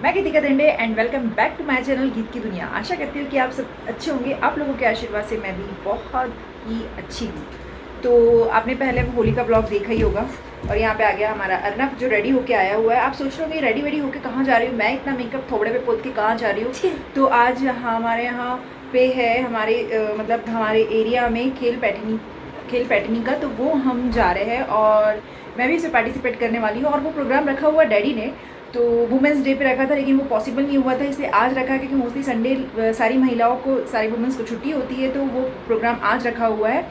मैं Geetika Dande and welcome back to my channel Geet ki दुनिया। आशा करती हूँ कि आप सब अच्छे होंगे। आप लोगों के आशीर्वाद से मैं भी बहुत ही अच्छी हूँ। तो आपने पहले होली का ब्लॉग देखा ही होगा और यहाँ पे आ गया हमारा अर्नब जो रेडी होके आया हुआ है। आप सोच रहे होंगे रेडी वेडी होके कहाँ जा रही हूँ, मैं इतना मेकअप थोड़े पे पोत के कहाँ जा रही हूँ। तो आज हमारे यहाँ पे है हमारे मतलब हमारे एरिया में खेल पैटनी का, तो वो हम जा रहे हैं और मैं भी इसमें पार्टिसिपेट करने वाली हूँ। और वो प्रोग्राम रखा हुआ डैडी ने, तो वुमेंस डे पे रखा था लेकिन वो पॉसिबल नहीं हुआ था, इसलिए आज रखा है क्योंकि मोस्टली संडे सारी महिलाओं को, सारी वुमेंस को छुट्टी होती है, तो वो प्रोग्राम आज रखा हुआ है।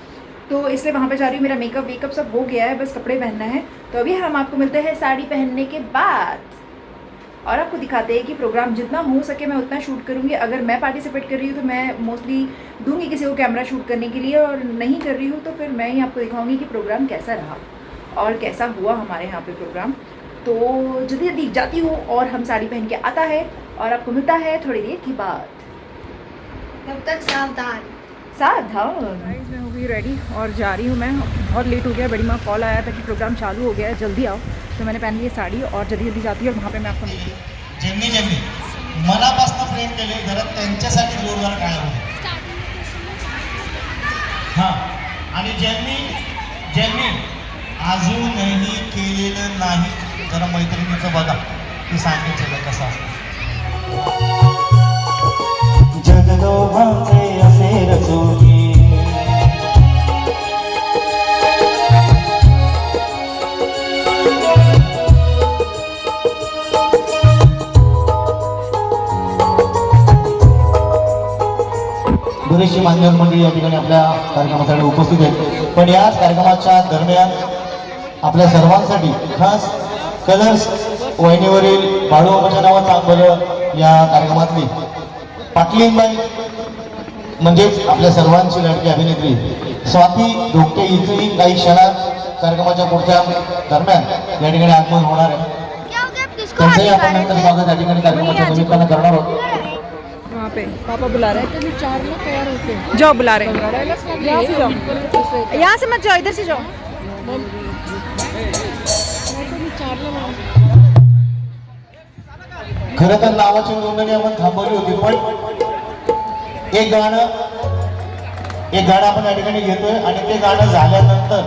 तो इसलिए वहाँ पे जा रही हूँ। मेरा मेकअप वेकअप सब हो गया है, बस कपड़े पहनना है। तो अभी हम आपको मिलते हैं साड़ी पहनने के बाद और आपको दिखाते हैं कि प्रोग्राम जितना हो सके मैं उतना शूट करूँगी। अगर मैं पार्टिसिपेट कर रही हूँ तो मैं मोस्टली दूंगी किसी को कैमरा शूट करने के लिए, और नहीं कर रही हूँ तो फिर मैं ही आपको दिखाऊंगी कि प्रोग्राम कैसा रहा और कैसा हुआ हमारे यहाँ पे प्रोग्राम। तो जल्दी जल्दी जाती हूँ और हम साड़ी पहन के आता है और आपको मिलता है थोड़ी देर के बाद। तब तक सावधान। गाइस मैं हो गई रेडी और जा रही हूँ। मैं बहुत लेट हो गया, बड़ी माँ कॉल आया था कि प्रोग्राम चालू हो गया है, जल्दी आओ। तो मैंने पहन ली साड़ी और जल्दी जल्दी जाती हूँ और वहाँ पे मैं आपको मिलती हूँ। ज्यांनी मनापासून प्रेम केले जरा त्यांच्यासाठी जोरदार टाळ्या होते। हां, आणि ज्यांनी अजूनही केलेलं नाही जरा मैत्रिणीचं बघा, ती सांगेल सगळं कसं असतं। जगदोभाचे असे रचोनी बरीचशी मान्यवर मंडळी या ठिकाणी आपल्या कार्यक्रमासाठी उपस्थित आहेत। पण याच कार्यक्रमाच्या दरम्यान आपल्या सर्वांसाठी खास कलर्स वहिनीवरील बाळूमामाच्या नावाचं आंबलं या कार्यक्रमातली पाटलीनबाई म्हणजेच आपल्या सर्वांची लाडकी अभिनेत्री स्वाती धोकटे हिचंही काही क्षणात कार्यक्रमाच्या पुढच्या दरम्यान या ठिकाणी आगमन होणार आहे। त्यांचंही आपण नंतर स्वागत या ठिकाणी कार्यक्रमाच्या निमित्तानं करणार आहोत। वहाँ पे पापा बुला रहे हैं, तो 4 लोग तैयार होते हैं। जाओ बुला रहे हैं, यहाँ से जाओ, यहाँ से मत जाओ, इधर से जाओ। खरं तर नावाची नोंदणी आपण थांबवली होती, पण एक गाणं आपण या ठिकाणी घेतोय आणि ते गाणं झाल्यानंतर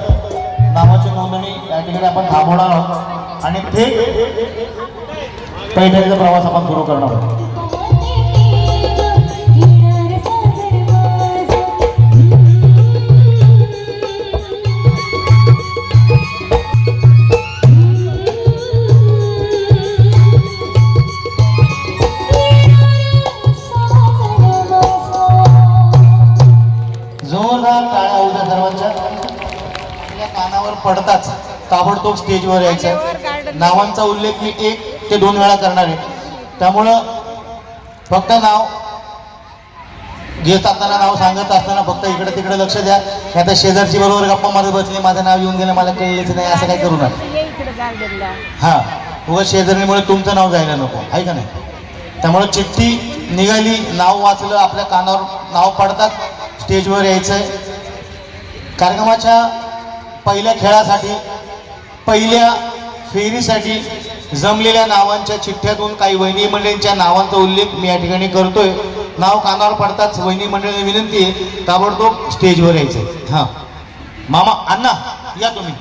नावाची नोंदणी या ठिकाणी आपण थांबवणार आहोत आणि ते पैठणीचा प्रवास आपण सुरू करणार आहोत। कानावर पडताच ताबडतोब स्टेजवर यायचं। नावांचा उल्लेख मी 1 ते 2 वेळा करणार आहे, त्यामुळं फक्त नाव घेत असताना, नाव सांगत असताना फक्त इकडे तिकडे लक्ष द्या। आता शेजारची बरोबर गप्पा मारत बसली, माझं नाव येऊन गेलं, मला कळलेच नाही, असं काही करू नका। हा, उगाच शेजारीमुळे तुमचं नाव जायला नको, आहे का नाही? त्यामुळे चिठ्ठी निघाली, नाव वाचलं, आपल्या कानावर नाव पडतात स्टेजवर यायचंय। कार्यक्रमाच्या पहिल्या खेळासाठी, पहिल्या फेरीसाठी जमलेल्या नावांच्या चिठ्ठ्यातून काही वहिनी मंडळींच्या नावांचा उल्लेख मी या ठिकाणी करतोय। नाव कानावर पडताच वहिनी मंडळींना विनंती आहे ताबडतोब स्टेजवर यायचंय। हां मामा, अण्णा या तुम्ही।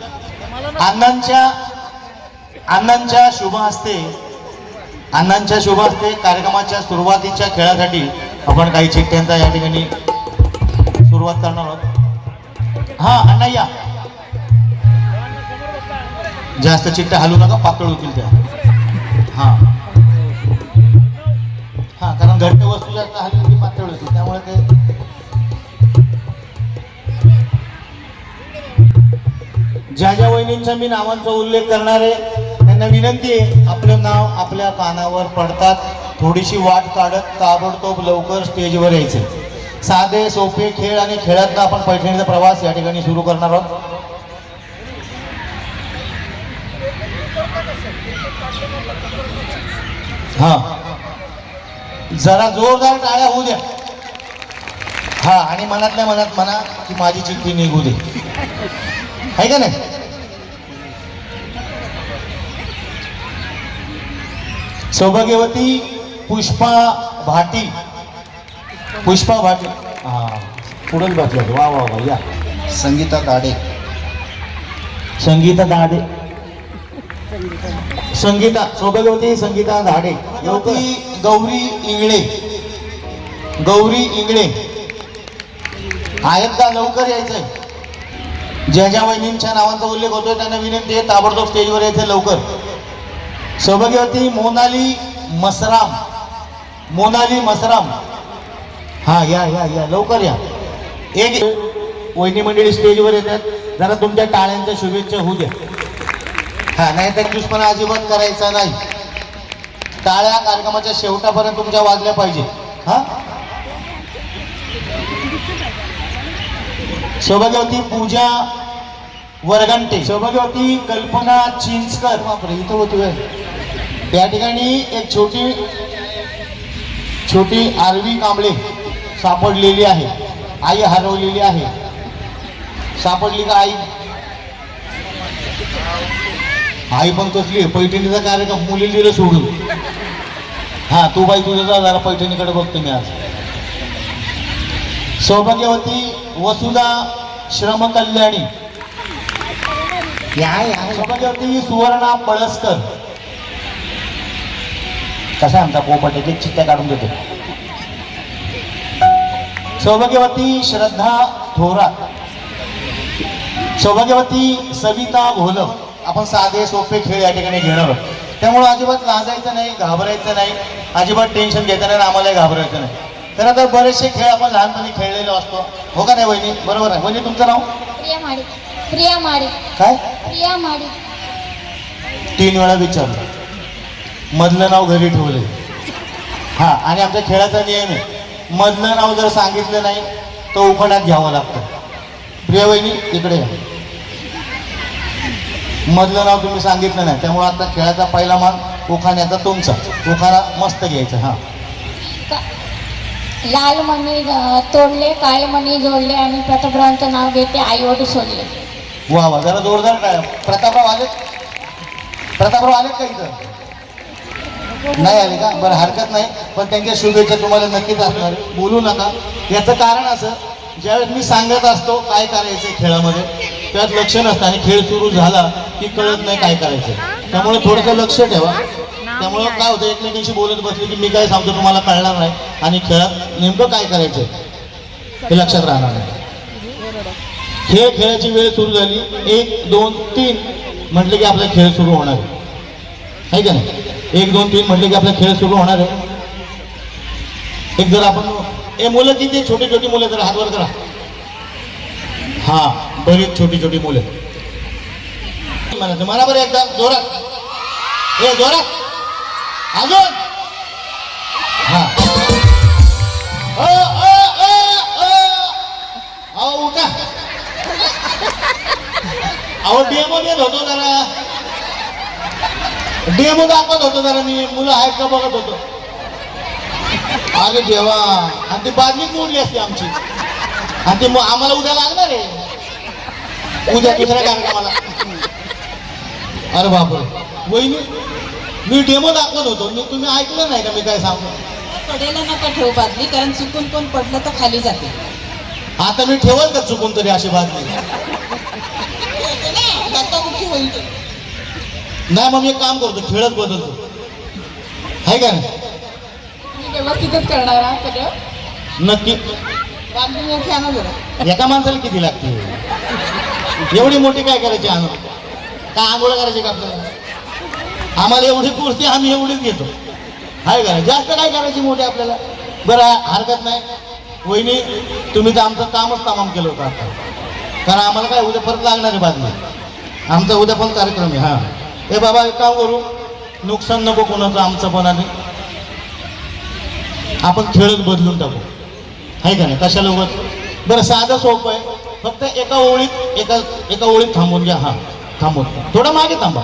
अण्णांच्या शुभ हस्ते कार्यक्रमाच्या सुरुवातीच्या खेळासाठी आपण काही चिठ्ठ्यांचा या ठिकाणी सुरुवात करणार आहोत। हां अण्णा या, जास्त चिठ्ठ्या हलू नका, पातळ होतील त्या। हां हां, कारण घट्ट वस्तू जास्त हलली की पातळ होतील, त्यामुळे ते ज्या ज्या वहिनींच्या मी नावांचा उल्लेख करणार आहे त्यांना विनंती आहे, आपलं नाव आपल्या कानावर पडतात थोडीशी वाट काढत ताबडतोब लवकर स्टेजवर यायचे। साधे सोपे खेळ आणि खेळातनं आपण पैठणीचा प्रवास या ठिकाणी सुरू करणार आहोत। हा, जरा जोरदार टाळ्या होऊ द्या। हा, आणि मनातल्या मनात म्हणा की माझी चिठ्ठी निघू दे, आहे का नाही? सौभाग्यवती पुष्पा भाटी. पुष्पा भाटी हा पुढंच बसलं. वा वा वा. या संगीता दाडे. संगीता दाडे. संगीता सौभाग्यवती संगीता धाडे. ती गौरी इंगळे. गौरी इंगळे आहेत का? लवकर यायचंय. ज्या ज्या वहिनींच्या नावांचा उल्लेख होतोय त्यांना विनंती आहे ताबडतोब स्टेजवर यायचं लवकर. सौभाग्यवती मोनाली मसराम. मोनाली मसराम. हा या या या लवकर या. एक वहिनी मंडळी स्टेजवर येतात. जरा तुमच्या टाळ्यांच्या शुभेच्छा होऊ द्या. हा नाही तर दुष्पणा अजिबात करायचा नाही. टाळ्या कार्यक्रमाच्या शेवटापर्यंत तुमच्या वाजल्या पाहिजे. हा सौभाग्यवती पूजा वरगंटे. सौभाग्यवती कल्पना चिंचकर. बापरे इथं होती वेळ. त्या ठिकाणी एक छोटी आरवी कांबळे सापडलेली आहे. आई हरवलेली आहे. सापडली का आई? आई पण कसली आहे? पैठणीचा कार्यक्रम मुलीला दिलं सोडून. हा तू बाई तुझं जा जरा पैठणीकडे बघतो मी आज. सौभाग्यवती वसुधा श्रम कल्याणी. सौभाग्यवती सुवर्णा पळसकर. कसा आमचा पोपट एक एक चित्त्या काढून देतो. सौभाग्यवती श्रद्धा थोरात. सौभाग्यवती सविता घोलप. आपण साधे सोपे खेळ या ठिकाणी घेणार आहोत. त्यामुळे अजिबात लाजायचं नाही, घाबरायचं नाही, अजिबात टेन्शन घ्यायचं नाही, आम्हालाही घाबरायचं नाही. तर आता बरेचसे खेळ आपण लहानपणी खेळलेलो असतो. हो का नाही वहिनी? बरोबर आहे. वहिनी तुमचं नाव? प्रिया माडी. प्रिया माडी. काय? प्रिया माडी. 3 वेळा विचारलं. मधलं नाव घरी ठेवले. हा आणि आमच्या खेळाचा नियम आहे मधलं नाव जर सांगितलं नाही तर उखाण्यात घ्यावं लागतं. प्रिया वहिनी इकडे या. मधलं नाव तुम्ही सांगितलं नाही त्यामुळे आता खेळाचा पहिला मान उखाण्याचा तुमचा. उखाणा मस्त घ्यायचा. हा लाल मणी तोडले, काळे मणी जोडले आणि प्रतापरावांचं नाव घेते, आईवडील सोडले. वा वा जरा जोरदार टाळ्या. प्रतापराव आलेत? प्रतापराव आलेत का इथं? नाही आले का? बरं हरकत नाही. पण त्यांच्या शुभेच्छा तुम्हाला नक्कीच असणार. बोलू नका. याचं कारण असं ज्यावेळेस मी सांगत असतो काय करायचं खेळामध्ये त्यात लक्ष नसतं आणि खेळ सुरू झाला की कळत नाही काय करायचं. त्यामुळे थोडंसं लक्ष ठेवा. त्यामुळं काय होतं एकमेकांशी बोलत बसले की मी काय सांगतो तुम्हाला कळणार नाही आणि खेळात नेमकं काय करायचं हे लक्षात राहणार नाही. खेळाची वेळ सुरू झाली 1 2 3 म्हटलं की आपला खेळ सुरू होणार आहे का नाही? 1 2 3 म्हटलं की आपला खेळ सुरू होणार आहे. एक जर आपण मुलं किती छोटी छोटी मुलं जर हातवर करा. हा बरीच छोटी छोटी मुलं म्हणा बरं एकदा जोरात. जोरात अजून. हा उठा. अहो डेमो देत होतो जरा. डेमो दाखवत होतो जरा मी. मुलं आहेत का बघत होतो. अरे देवा. आणि ती बादलीच मोडली असते आमची. आणि ती आम्हाला उद्या लागणार आहे. उद्या दुसऱ्या कार्यक्रमाला. अरे बापरे. वहिनी मी डेमो दाखवत होतो. मी तुम्ही ऐकलं नाही का मी काय सांगतो? पडेला नका ठेव बादली कारण चुकून कोण पडलं तर खाली जाते. आता मी ठेवल का चुकून तरी अशी बादली? नाही मग मी एक काम करतो खेळत बदलतो. आहे का नाही? व्यवस्थितच करणार हा सगळं. नक्की. बादली मोठी आणा जरा. एका माणसाला किती लागते? एवढी मोठी काय करायची? आणू काय आंघोळ करायची का आपल्याला? आम्हाला एवढी पुरती आम्ही एवढीच घेतो. आहे का? जास्त काय करायची मोठी आपल्याला? बरं हरकत नाही. वहिनी तुम्ही तर आमचं कामच तमाम केलं होतं आता. कारण आम्हाला काय उद्या परत लागणार आहे बादली. आमचा उद्या पण कार्यक्रम आहे. हा ए बाबा एक काम करू. नुकसान नको कोणाचं आमचं पण. आणि आपण खेळच बदलून टाकू. आहे का नाही? कशाला उगाच. बरं साधं सोपं आहे. फक्त एका ओळीत थांबून घ्या. हा थांबून थोडं मागे थांबा.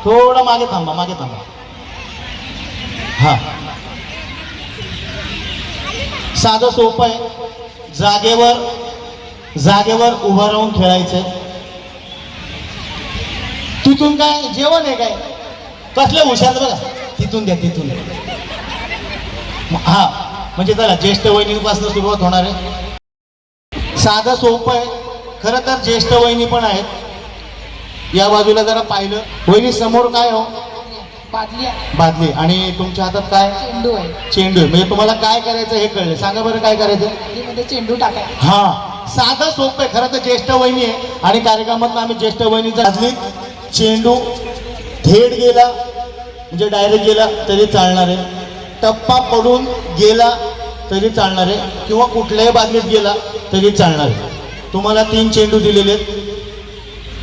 थोडं मागे थांबा. मागे थांबा. हा साधं सोपं आहे. जागेवर उभं राहून खेळायचंय. तिथून काय जेवण आहे काय? कसलं हुशार बघा. तिथून तिथून द्या तिथून. हा म्हणजे चला ज्येष्ठ वहिनीपासून सुरुवात होणार आहे. साधं सोपं आहे खरं तर. ज्येष्ठ वहिनी पण आहेत. या बाजूला जरा पाहिलं वहिनी समोर काय हो? बादली आहे. बादली. आणि तुमच्या हातात काय? चेंडू आहे. चेंडू आहे. म्हणजे तुम्हाला काय करायचं हे कळलं. सांगा बरं काय करायचं? बादलीमध्ये चेंडू टाकायचा. हा साधं सोपं आहे खरं तर. ज्येष्ठ वहिनी आहे आणि कार्यक्रमात आम्ही ज्येष्ठ वहिनीचा बादली चेंडू थेट गेला म्हणजे डायरेक्ट गेला तरी चालणार आहे. टप्पा पडून गेला तरी चालणार आहे किंवा कुठल्याही बादलीत गेला तरी चालणार आहे. तुम्हाला 3 चेंडू दिलेले आहेत.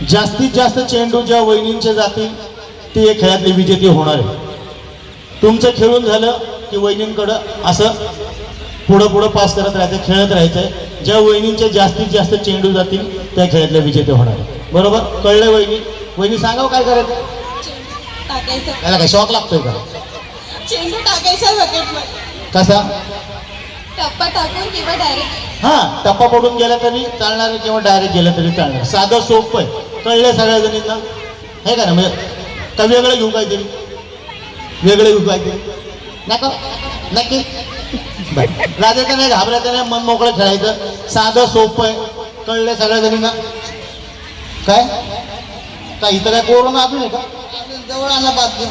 जास्तीत जास्त चेंडू ज्या वहिनींचे जातील ते या खेळातली विजेते होणार आहे. तुमचं खेळून झालं की वहिनींकडं असं पुढं पास करत राहायचं, खेळत राहायचं आहे. ज्या वहिनींचे जास्तीत जास्त चेंडू जातील त्या खेळातल्या विजेते होणार आहे. बरोबर कळलं वहिनी? वहिनी सांगावं काय करायचं? चेंडू टाकायचा. त्याला काय शॉक लागतोय का? चेंडू टाकायचा बकेटमध्ये. कसा? टप्पा टाकून किंवा डायरेक्ट. हा टप्पा पडून गेला तरी चालणार आहे किंवा डायरेक्ट गेला तरी चालणार. साधं सोपं आहे. कळलं सगळ्या जणींना? हे का ना? म्हणजे का वेगळं घेऊ काहीतरी? वेगळं घेऊ काहीतरी? नको नक्की लाजायचं नाही, घाबरायचं नाही, मन मोकळं खेळायचं. साधं सोपं आहे. कळलं सगळ्या जणींना? काय काय इथं काय कोरोना अजून आहे का? जवळ आणला बादली.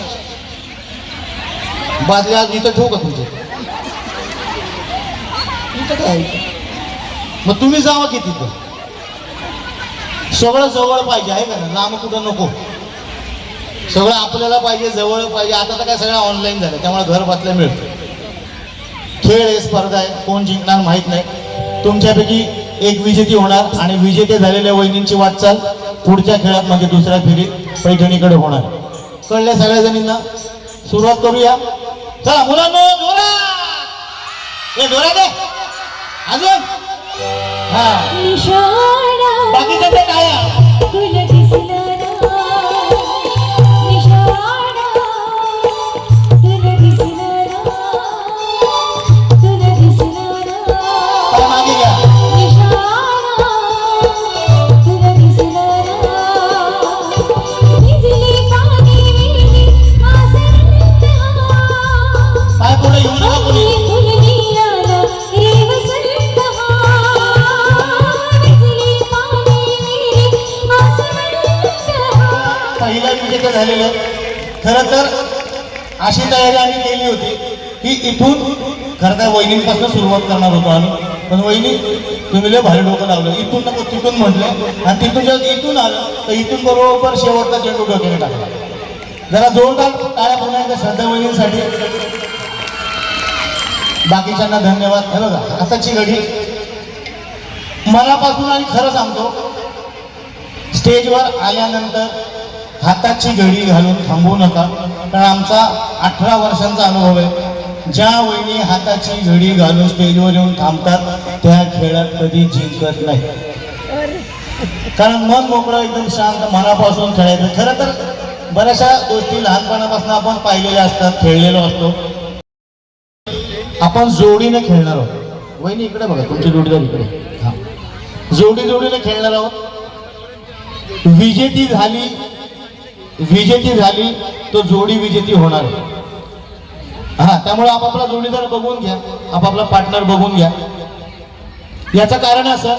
बादली आज इथं ठेवू का तुमचे? इथं काय? मग तुम्ही जावा की तिथं. सगळं जवळ पाहिजे आहे का ना? लांब कुठं नको. सगळं आपल्याला पाहिजे, जवळ पाहिजे. आता तर काय सगळं ऑनलाईन झालं त्यामुळे घर बसल्या मिळतं. खेळ आहे, स्पर्धा आहे, कोण जिंकणार माहीत नाही. तुमच्यापैकी एक विजेती होणार आणि विजेते झालेल्या वहिनींची वाटचाल पुढच्या खेळात म्हणजे दुसऱ्या फेरीत पैठणीकडे होणार. कळल्या सगळ्या जणींना? सुरुवात करूया. चला मुलांनो जोरात. हे जोरात आहे अजून. हा बाकीचं ते काय मागे घ्या. काय पुढे येऊ नका कोणी. पहिला विजेता झालेलं. खरं तर अशी तयारी आम्ही केली होती की इथून खरं तर वहिनींपासून सुरुवात करणार होतो आम्ही. पण वहिनी तुम्ही लय भारी डोकं लावलं. इथून नको तिथून म्हटलं आणि तिथून जेव्हा इथून आलं तर इथून बरोबर शेवटचा चेंडू डोक्याने टाकला. जरा जोरदार टाळ्या पुन्हा एकदा श्रद्धा वहिनींसाठी. बाकीच्यांना धन्यवाद. हे बघा आताची घडी मनापासून आणि खरं सांगतो स्टेजवर आल्यानंतर हाताची घडी घालून थांबू नका. कारण आमचा 18 वर्षांचा अनुभव आहे. ज्या वहिनी हाताची घडी घालून स्टेजवर येऊन थांबतात त्या खेळात कधी जिंकत नाही. कारण मन मोकळं एकदम शांत मनापासून खेळायचं. खरं तर बऱ्याचशा गोष्टी लहानपणापासून आपण पाहिलेल्या असतात, खेळलेलो असतो. आपण जोडीने खेळणार आहोत. वहिनी इकडे बघा, तुमची जोडीदार इकडे. हा जोडीने खेळणार आहोत. विजेती झाली तो जोडी विजेती होणार. हा त्यामुळे आपापला जोडीदार बघून घ्या, आपापला पार्टनर बघून घ्या. याचं कारण असं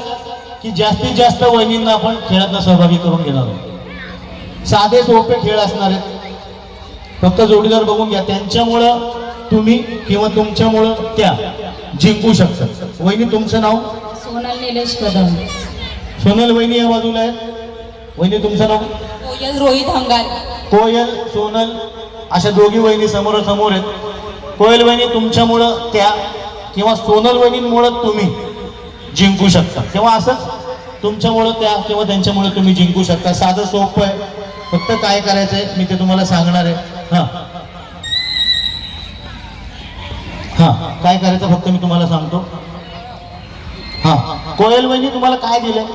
की जास्तीत जास्त वहिनींना आपण खेळात सहभागी करून घेणार आहोत. साधे सोपे खेळ असणार आहेत. फक्त जोडीदार बघून घ्या. त्यांच्यामुळं तुम्ही किंवा तुमच्यामुळं त्या जिंकू शकतात. वहिनी तुमचं नाव? सोनल निलेश कदम. सोनल वहिनी या बाजूला आहेत. वहिनी तुमचं नाव? कोयल रोहित हंगार. कोयल सोनल अशा दोघी वहिनी समोरासमोर आहेत. कोयल वहिनी तुमच्यामुळं त्या किंवा सोनल वहिनींमुळं तुम्ही जिंकू शकता किंवा असंच तुमच्यामुळं त्या किंवा त्यांच्यामुळे तुम्ही जिंकू शकता. साधं सोपं आहे. फक्त काय करायचं आहे मी ते तुम्हाला सांगणार आहे. हां हां काय करायचं फक्त मी तुम्हाला सांगतो. हां कोयल वहिनी तुम्हाला काय दिलं?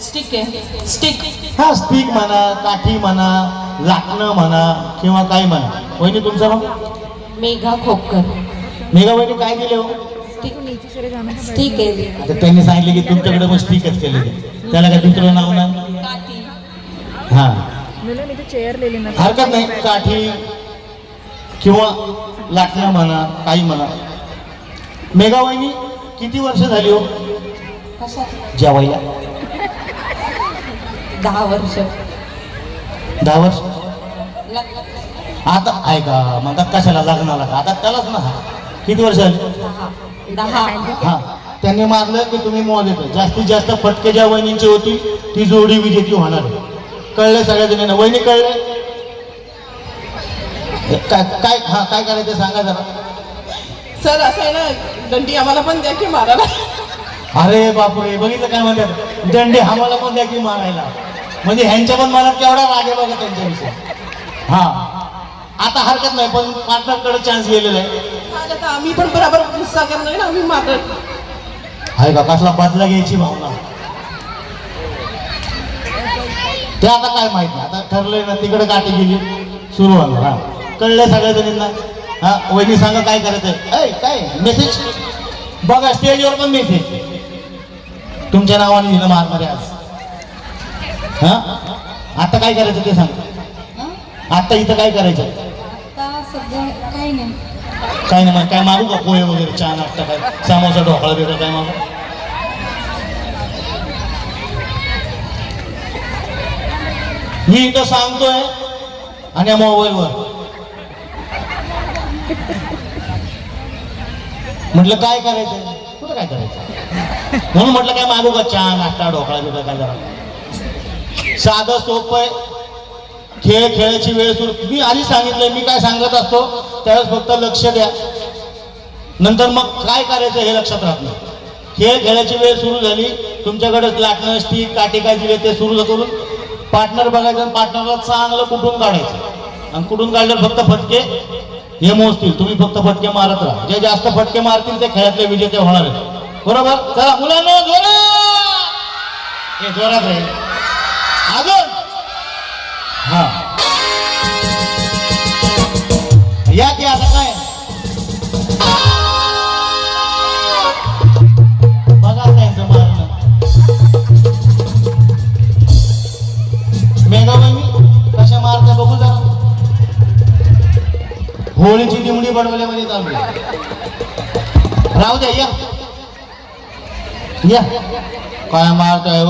स्टिक आहे. स्टिक. हा स्टिक म्हणा, काठी म्हणा, लाटणं म्हणा किंवा काय म्हणा. वहिनी तुमचं नाव? मेघा खोपकर. मेघा वहिनी काय दिले हो? स्टिक आहे. आता त्यांनी सांगितले की तुमच्याकडे पण स्टिकच केलेले. त्याला काय दुसरं नाव नाही? काठी. हा चेयर ले लेना. हरकत नाही. काठी किंवा लाटणं म्हणा, काही म्हणा. मेघावाहिनी किती वर्ष झाली हो कशात जेवायला? 10 वर्ष 10 वर्ष. लग्न आता ऐका म्हणतात कशाला लग्नाला का? आता त्यालाच ना. किती वर्ष झाली? 10 हा, त्यांनी मारलं की तुम्ही मोज येतो. जास्तीत जास्त फटके ज्या वहिनींची होती ती जोडी विजेती होणार. कळलं सगळ्या जणींना? वहिनी कळले? काय काय हा काय करायचं सांगा जरा. सर असं आहे ना, दंडी आम्हाला पण द्या की मारायला. अरे बापरे, बघितलं काय म्हणतात, दंडे आम्हाला पण द्या की मारायला. म्हणजे ह्यांच्या पण मनात केवढा राग आहे बघा त्यांच्याविषयी. हा, आता हरकत नाही, पण पार्टनरकडे चान्स गेलेला आहे. आता आम्ही पण बरोबर गुस्सा करणार ना, आम्ही मारणार. आहे का कसला बदला घ्यायची भावना. ते आता काय माहित नाही, आता ठरलंय ना, तिकडे काठी गेली सुरू होणार. हा, कळलंय सगळ्या जणींना. हा, वहिनी सांगा काय करायचंय. काय मेसेज बघा, स्टेजवर पण मेसेज तुमच्या नावाने दिलं मारणारे आज. हा, आता काय करायचं ते सांग. आता इथं काय करायचं? आता सध्या काही नाही. काय नाही, काय मागू का? पोहे वगैरे, चहा, नाश्ता, काय समोसा, ढोकळा बिकळा काय मागू? मी इथं सांगतोय आणि या मोबाईलवर म्हटलं काय करायचं, कुठं काय करायचं, म्हणून म्हटलं काय मागू का? चहा, नाश्ता, ढोकळा बिकळा काय जरा साधं सोपं आहे. खेळ खेळायची वेळ सुरू. मी आधी सांगितलंय, मी काय सांगत असतो त्यावेळेस फक्त लक्ष द्या, नंतर मग काय करायचं हे लक्षात राहत नाही. खेळ खेळायची वेळ सुरू झाली, तुमच्याकडे लाटणं, स्टिक, काठी काय दिले ते सुरू करून पार्टनर बघायचं आणि पार्टनरला चांगलं कुठून काढायचं. आणि कुठून काढल्यावर फक्त फटके हे मोजतील, तुम्ही फक्त फटके मारत राहा. जे जास्त फटके मारतील ते खेळातले विजेते होणार आहेत. बरोबर? चला मुलांना जोरात, हे जोरात राहील अजून. हा, या की आता काय बघा त्यांचं मारणं. मेघावाहिनी कशा मारता बघू जरा. होळीची दिमडी बडवल्यामध्ये चालू राहू द्या. या या, काय मारताय?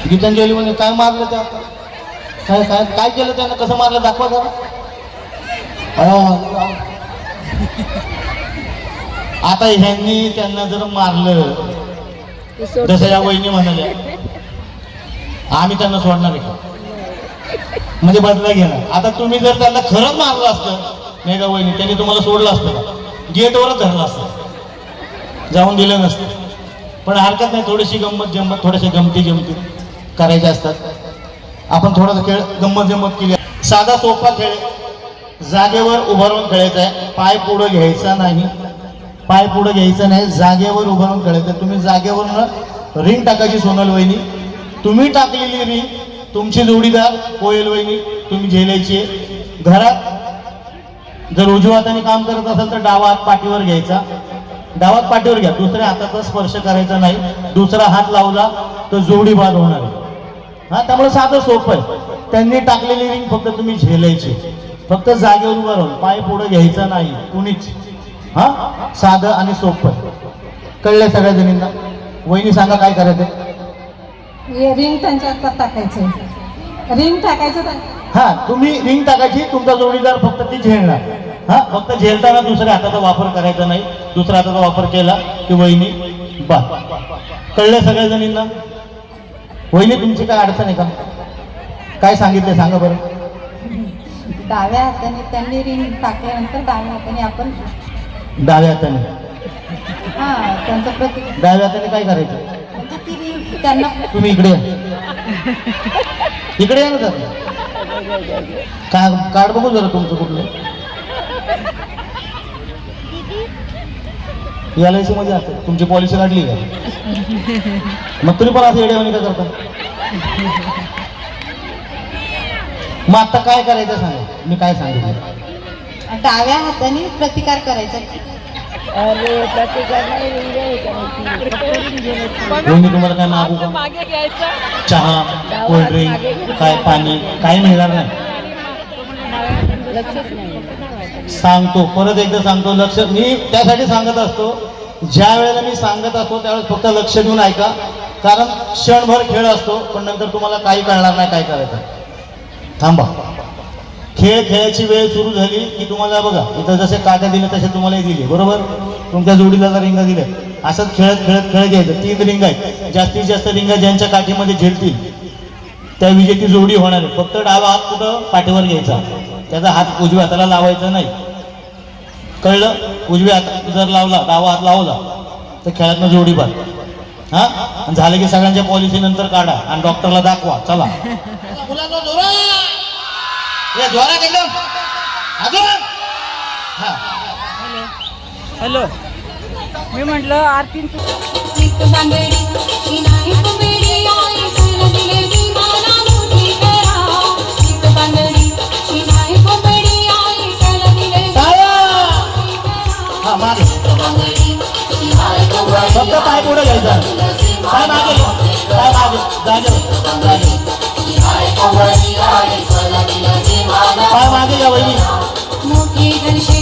गीतांजली म्हणजे काय मारलं त्या? काय काय काय केलं त्यानं? कसं मारलं दाखवा जरा. आता ह्यांनी त्यांना जर मारलं, जसं या वहिनी म्हणाल्या, आम्ही त्यांना सोडणार आहे का? म्हणजे बदला घेणार. आता तुम्ही जर त्यांना खरंच मारलं असतं मेघा वहिनी, त्यांनी तुम्हाला सोडलं असतं का? गेटवरच धरलं असतं, जाऊन दिलं नसतं. पण हरकत नाही, थोडीशी गंमत जम्मत, थोड्याशा गमती करायचे असतात. आपण थोडासा खेळ गंमत जम्मत केली. साधा सोपा खेळ, जागेवर उभं राहून खेळायचा आहे. पाय पुढं घ्यायचा नाही, पाय पुढं घ्यायचा नाही, जागेवर उभं राहून खेळायचं. तुम्ही जागेवरनं रिंग टाकायची. सोनल वहिनी तुम्ही टाकलेली रिंग तुमची जोडीदार कोयल वहिनी तुम्ही झेलायची. घरात जर उजव्या हाताने काम करत असाल तर डावा हात पाठीवर घ्यायचा, डावात पाठीवर घ्या. दुसऱ्या हाताचा स्पर्श करायचा नाही. दुसरा हात लावला तर जोडी बाद होणार आहे. हा, त्यामुळे साधं सोपं आहे. त्यांनी टाकलेली रिंग फक्त तुम्ही झेलायची, फक्त जागेवर उभं राहून, पाय पुढे घ्यायचा नाही कुणीच. हा, साधं आणि सोपं. कळलंय सगळ्या जणींना? वहिनी सांगा काय करायचं. रिंग त्यांच्या हातात टाकायचं, रिंग टाकायचं. हा, तुम्ही रिंग टाकायची, तुमचा जोडीदार फक्त ती झेलणार. हा, फक्त झेलताना दुसऱ्या हाताचा वापर करायचा नाही. दुसऱ्या हाताचा वापर केला की वहिनी बा. कळलं सगळ्या जणींना? वहिनी तुमची काय अडचण आहे का? काय सांगितलं सांगा बरं. डाव्या हाताने त्यांनी रिंग टाकल्यानंतर डाव्या हाताने आपण डाव्या हाताने, हा त्यांचं प्रतीक डाव्या हाताने काय करायचं? म्हणजे ती रिंग त्यांना तुम्ही इकडे या, इकडे या ना जरा. काय कार्ड बघू जरा तुमचं कुठलं. LIC मध्ये असतं, तुमची पॉलिसी काढली का? मग तुम्ही पण असं येड्यावानी का करता? मग आता काय करायचं सांगा, मी काय सांगितलं. डाव्या हाताने प्रतिकार करायचा. वहिनी तुम्हाला काय मागू का? चहा, कोल्ड्रिंक, काय पाणी काही मिळणार नाही. सांगतो, परत एकदा सांगतो, लक्ष मी त्यासाठी सांगत असतो, ज्या वेळेला मी सांगत असतो त्यावेळेस फक्त लक्ष देऊन ऐका, कारण क्षणभर खेळ असतो, पण नंतर तुम्हाला काही कळणार नाही काय करायचं. थांबा. खेळ खेळायची वेळ सुरू झाली की तुम्हाला बघा इथं जसे काट्या दिले तसे तुम्हालाही दिले, बरोबर. तुमच्या जोडीला जर रिंगा दिल्या असंच खेळत खेळत खेळ घ्यायचं. 3 रिंग आहेत, जास्तीत जास्त रिंगा ज्यांच्या काठीमध्ये झेलतील त्या विजेती जोडी होणार आहे. फक्त डावा हात कुठं पाठीवर घ्यायचा, त्याचा हात उजव्या हाताला लावायचा नाही, कळलं. उजव्या हात जर लावला, डावा हात लावला तर खेळातनं जोडी बाद. हा, झालं की सगळ्यांच्या पॉलिसी नंतर काढा आणि डॉक्टरला दाखवा. चला जोरात एकदम अजून. हा, हॅलो, मी म्हटलं आरती एक बांगडी की नाही कुंबडी आई तुला दिले ती मला मोठी करा. एक बांगडी की नाही कुंबडी आई तुला दिले ती मोठी करा. हा मागे फक्त पाय पुढे घ्यायचा, पाय मागे, पाय मागे, जागे पाय मागे घ्या वहिनी. मोठी घरशे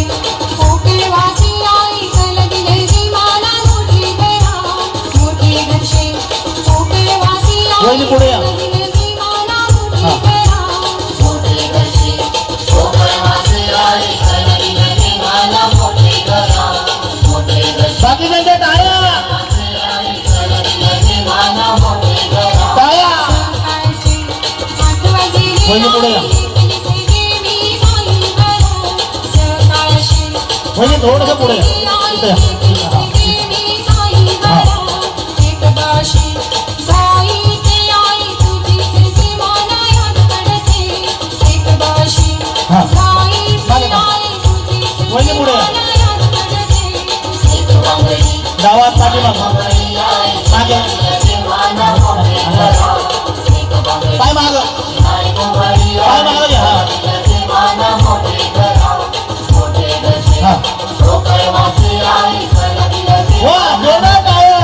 कोकिळ वासी आई तुला दिले ती मला मोठी करा. मोठी घरशे कोकिळ वासी आई वहिनी पुढे या. तुला दिले ती मला मोठी करा. मोठी घरशे कोकिळ वासी आई तुला दिले ती मला मोठी करा. मोठी घरशे बाकी त्यांच्या टाळ्या टाळ्या. वहिनी पुढे या. वहिनी थोडंसं पुढे या. इथं या. हा. हा. मागे जा. वहिनी पुढे या. डावा हात पाठीमागे मागे, पाय माग, पाय माग घ्या. हा. वा, जोरदार टाळ्या.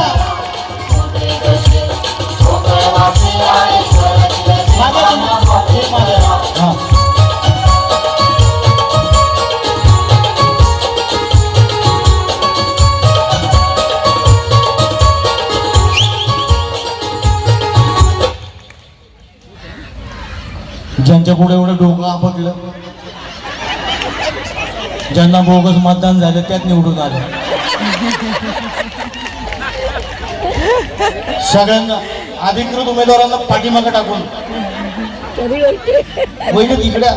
मागे तुम्ही. मागे. हा. ज्यांच्या पुढे एवढं डोकं आपटलं, ज्यांना बोगस मतदान झालं त्यात निवडून आलं. सगळ्यांना अधिकृत उमेदवारांना पाठीमागे टाकून. वहिनी तिकडे,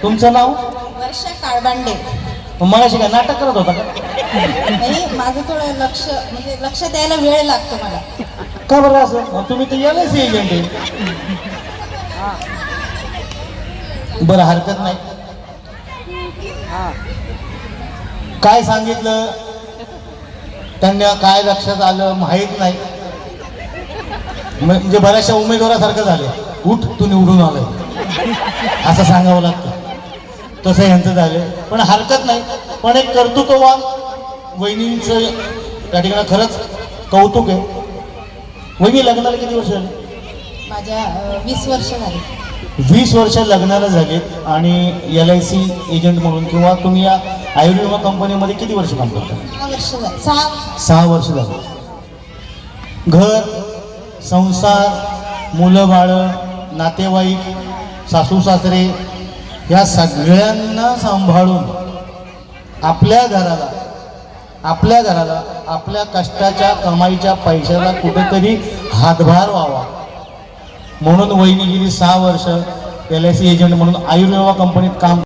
तुमचं नाव? वर्षा काळबांडे. मला शिकाय नाटक करत होता का? नाही, माझं थोडं लक्ष द्यायला वेळ लागतो मला. का बरं असं? तुम्ही तर LIC एजंट आहे. बरं, हरकत नाही. काय सांगितलं त्यांना काय लक्षात आलं माहीत नाही, म्हणजे बऱ्याचशा उमेदवारासारखं झाले. उठ तू निवडून आलाय असं सांगावं लागतं, तसं यांचं झालं. पण हरकत नाही. पण एक कर्तृत्ववान वहिनींचं त्या ठिकाणी खरंच कौतुक आहे. वहिनी लग्नाला किती वर्ष झाली? माझ्या 20 वर्ष झाली. 20 वर्ष लग्नाला झालीत आणि LIC एजंट म्हणून किंवा तुम्ही या आयुर्वेद विमा कंपनीमध्ये किती वर्ष काम करता? 6 वर्ष झाली. 6 वर्ष झाली. घर, संसार, मुलं बाळं, नातेवाईक, सासू सासरे या सगळ्यांना सांभाळून आपल्या घराला आपल्या कष्टाच्या कमाईच्या पैशाला कुठेतरी हातभार व्हावा म्हणून वहिनी गेली 6 वर्ष LIC एजंट म्हणून आयुर्वेद विमा कंपनीत काम.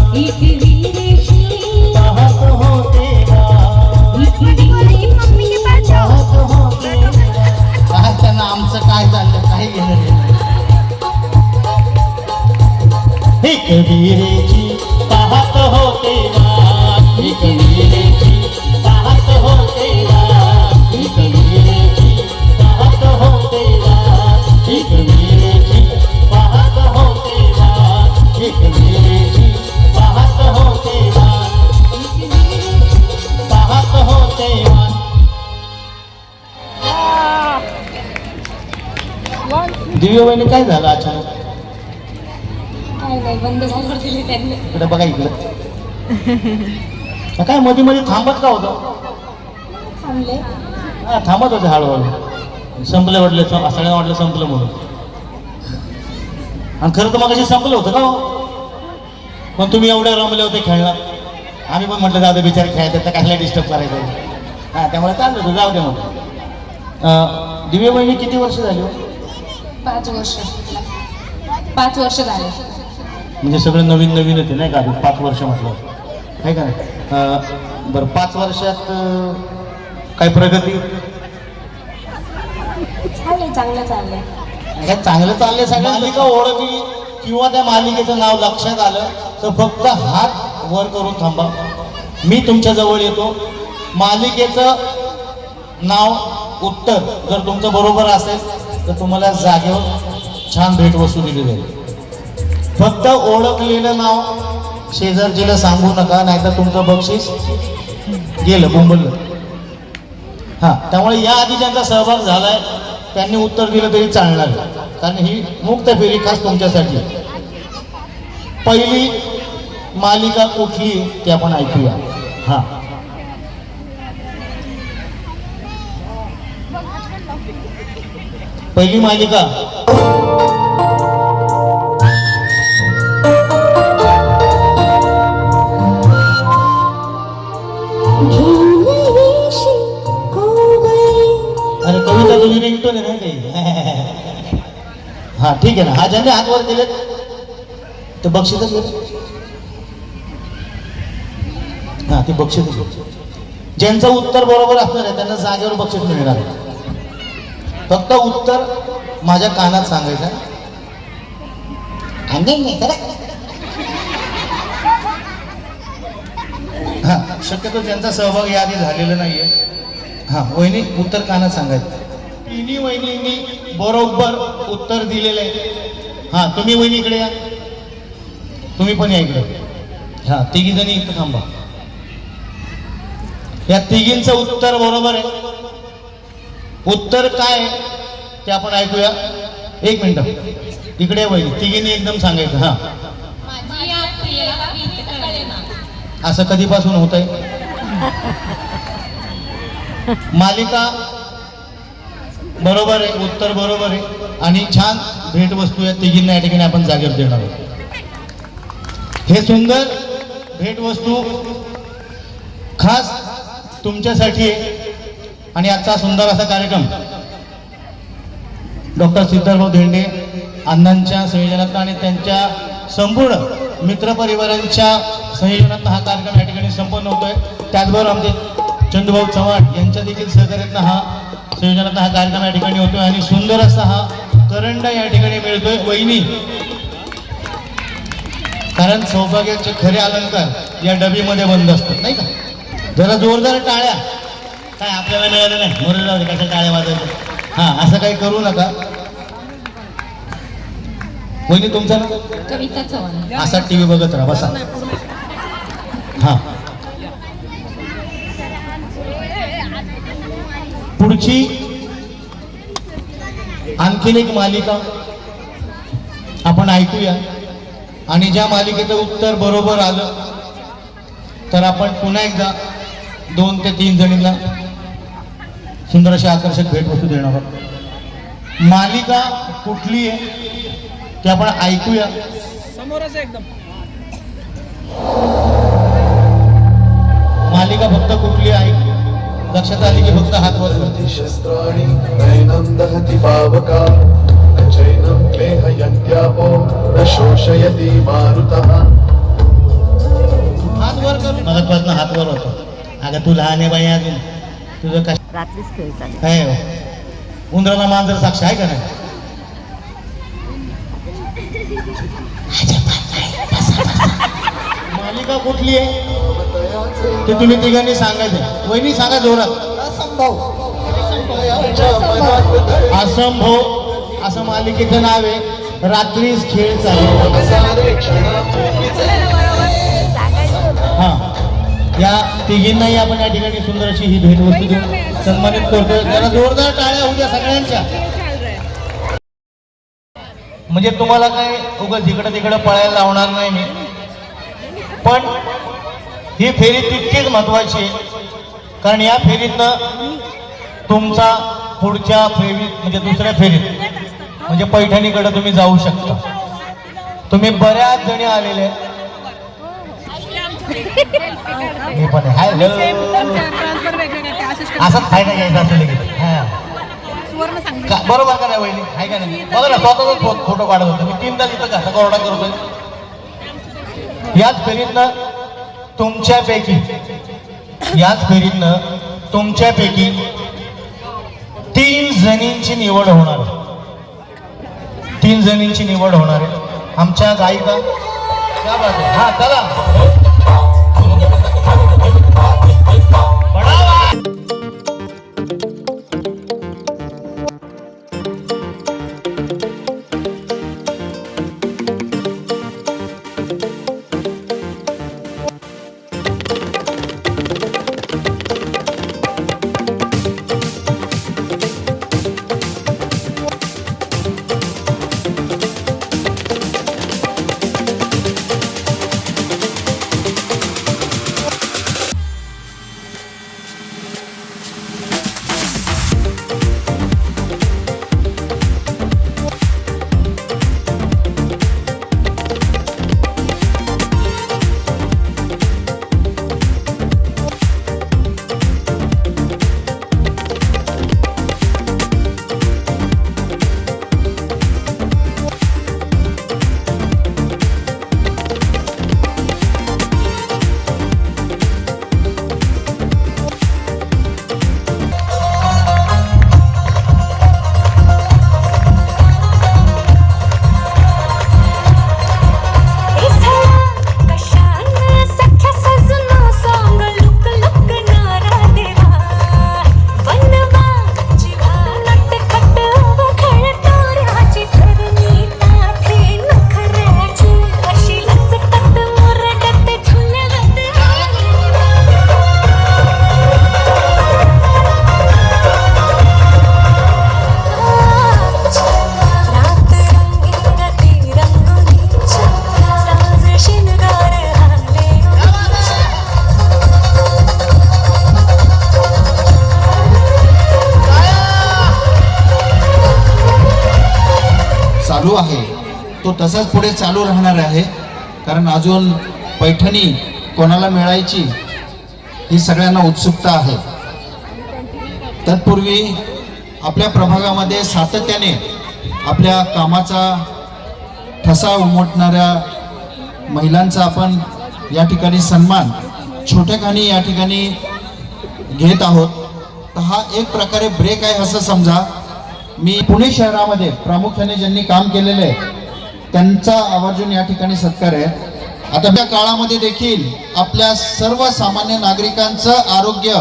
एक वीरेची विहिरेची पाहत होते वाट, एक विहिरेची पाहत होते वाट, एक विहिरेची पाहत होते वाट, एक विहिरेची पाहत होते वाट, एक विहिरेची पाहत होते वाट, पाहत होते वाट. दिव्यवाहिनी काय झालं अचानक? काय नाही बंद झालं दिली त्यांनी. इकडे बघा इकडे. काय मध्ये मध्ये थांबत का होतं? थांबले. हा थांबत होते हळूहळू. संपलं वाटलं, सगळ्यांना वाटलं संपलं म्हणून. आणि खरं तर मग अशी संपलं होतं का हो? पण तुम्ही एवढे रमले होते खेळणार. आम्ही पण म्हटलं जाऊ दे बिचार खेळायचं तर कशाला डिस्टर्ब करायचं. हा त्यामुळे चाललं होतं जाऊ दे मग. दिव्यवाहिनी किती वर्ष झाली हो? 5 वर्ष. 5 वर्ष झाले. म्हणजे सगळं नवीन नवीन होते नाही का? 5 वर्ष म्हटलं आहे का नाही? बरं 5 वर्षात काय प्रगती? चांगलं चाललंय. काय चांगलं चाललंय. सगळ्या मालिका ओळखली किंवा त्या मालिकेचं नाव लक्षात आलं तर फक्त हात वर करून थांबा. मी तुमच्या जवळ येतो. मालिकेचं नाव उत्तर जर तुमचं बरोबर असेल तर तुम्हाला जागेवर छान भेटवस्तू दिली जाईल. फक्त ओळखलेलं नाव शेजारजीला सांगू नका, नाहीतर तुमचं बक्षीस गेलं बोंबललं. हां त्यामुळे या आधी ज्यांचा सहभाग झालाय त्यांनी उत्तर दिलं तरी चालणार आहे, कारण ही मुक्त फेरी खास तुमच्यासाठी. पहिली मालिका कुठली ती आपण ऐकूया. हां पहिली मालिका अरे कविता तुझी रिंगटोन आहे ना काही. हा ठीक आहे ना. हा ज्यांनी हात वर केले ते बक्षीसच घेत. हा ते बक्षीस ज्यांचं उत्तर बरोबर असणार आहे त्यांना जागेवर बक्षीस मिळणार आहे. फक्त उत्तर माझ्या कानात सांगायचं. हा शक्यतो ज्यांचा सहभाग याआधी झालेला नाहीये. हा वहिनी उत्तर कानात सांगायचं. तिन्ही वहिनींनी बरोबर उत्तर दिलेलं आहे. हा तुम्ही वहिनी इकडे या, तुम्ही पण या इकडे. हा तिघी जणी इथं थांबा. या तिघींचं उत्तर बरोबर आहे. उत्तर काय ते आपण ऐकूया. 1 मिनिट इकडे वहिनी तिघींनी एकदम सांगायचं. हा असं कधीपासून होत आहे? मालिका बरोबर आहे, उत्तर बरोबर आहे आणि छान भेटवस्तू या तिघींना या ठिकाणी आपण जागेवर देणार आहोत. हे सुंदर भेटवस्तू खास तुमच्यासाठी आहे. आणि आजचा सुंदर असा कार्यक्रम डॉक्टर सिद्धार्थभाऊ धेंडे अण्णांच्या संयोजनात आणि त्यांच्या संपूर्ण मित्रपरिवारांच्या संयोजनात हा कार्यक्रम या ठिकाणी संपन्न होतोय. त्याचबरोबर आमचे चंदूभाऊ चव्हाण यांच्या देखील सहकार्यातनं हा संयोजनात हा कार्यक्रम या ठिकाणी होतोय आणि सुंदर असा हा करंडा या ठिकाणी मिळतोय. वहिनी कारण सौभाग्याचे खरे अलंकार या डबीमध्ये बंद असतात नाही का? जरा जोरदार टाळ्या. काय आपल्याला मिळालं नाही म्हणून जाऊ दे कशा टाळ्या वाजायचं. हा असं काही करू नका. वहिनी तुमचं ना कविता चव्हाण. असा टीव्ही बघत राहा बसा. हा पुढची आणखीन एक मालिका आपण ऐकूया आणि ज्या मालिकेचं उत्तर बरोबर आलं तर आपण पुन्हा एकदा 2 ते 3 जणींना सुंदर अशी आकर्षक भेटवस्तू देणार आहोत. मालिका कुठली आहे ते आपण ऐकूया. समोरच एकदम मालिका फक्त कुठली आहे लक्षात आली की फक्त हात वर करते. शस्त्राणि नैनं दहति पावका न चैनं क्लेहयन्त्यापो न शोषयति मारुतः. हात वर करून मगपासून हात वर होतो. अगं तू लहान आहे बाई अजून तुझं कश रात्रीच खेळ चालू. काय उंदराला मांजर साक्ष आहे का नाही? मालिका कुठली आहे ते तुम्ही तिघांनी सांगायचं. वहिनी सांगा जोरात. असंभव असं मालिकेचं नाव आहे. रात्रीच खेळ चालू. हा, या तिघींनाही आपण या ठिकाणी सुंदर अशी ही भेटवस्तू देऊन सन्मानित करतोय. त्याला जोरदार टाळ्या होऊ द्या सगळ्यांच्या. म्हणजे तुम्हाला काय उगाच इकडं तिकडं पळायला लावणार नाही मी, पण ही फेरी तितकीच महत्वाची आहे. कारण या फेरीतनं तुमचा पुढच्या फेरीत म्हणजे दुसऱ्या फेरीत म्हणजे पैठणीकडे तुम्ही जाऊ शकता. तुम्ही बऱ्याच जणी आलेले मी पण हॅलो असंच फायदा घ्यायचा असेल की हा बरोबर का नाही वहिनी आहे का नाही. बघा ना स्वतःच फोटो काढत होतो मी 3दा तिथं घासा कोरडा करतोय. याच फेरीतनं तुमच्यापैकी 3 जणींची निवड होणार आहे. 3 जणींची निवड होणार आहे. आमच्या गायिका क्या बात आहे. हा चला चालू आहे तो तसाच पुढे चालू राहणार आहे. कारण अजून पैठणी कोणाला मिळायची ही सगळ्यांना उत्सुकता आहे. तत्पूर्वी आपल्या प्रभागामध्ये सातत्याने आपल्या कामाचा ठसा उमटणाऱ्या महिलांचा आपण या ठिकाणी सन्मान छोट्याखानी या ठिकाणी घेत आहोत. तर हा एक प्रकारे ब्रेक आहे असं समजा. मी पुणे शहरामध्ये प्रामुख्याने ज्यांनी काम केलेलं आहे त्यांचा आवर्जून या ठिकाणी सत्कार आहे. आता त्या काळामध्ये देखील आपल्या सर्वसामान्य नागरिकांचं आरोग्य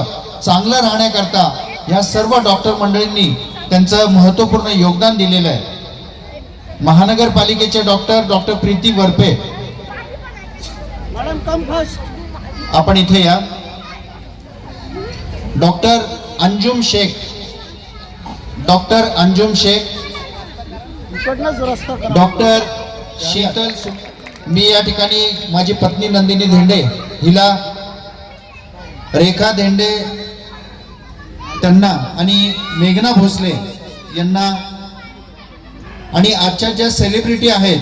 चांगलं राहण्याकरता या सर्व डॉक्टर मंडळींनी त्यांचं महत्त्वपूर्ण योगदान दिलेलं आहे. महानगरपालिकेचे डॉक्टर प्रीती वरपे आपण इथे या. डॉक्टर अंजुम शेख, डॉक्टर शीतल, मी या ठिकाणी माझी पत्नी नंदिनी धेंडे हिला, रेखा धेंडे त्यांना आणि मेघना भोसले यांना आणि आजच्या ज्या सेलिब्रिटी आहेत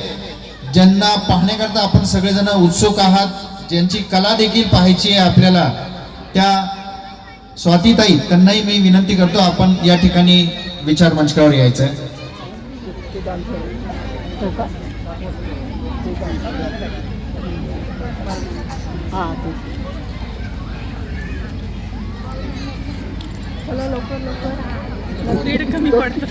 ज्यांना पाहण्याकरता आपण सगळेजण उत्सुक आहात, ज्यांची कला देखील पाहायची आहे आपल्याला, त्या स्वातीताई त्यांनाही मी विनंती करतो आपण या ठिकाणी विचार मंचावर यायचं आहे. कमी पडतं.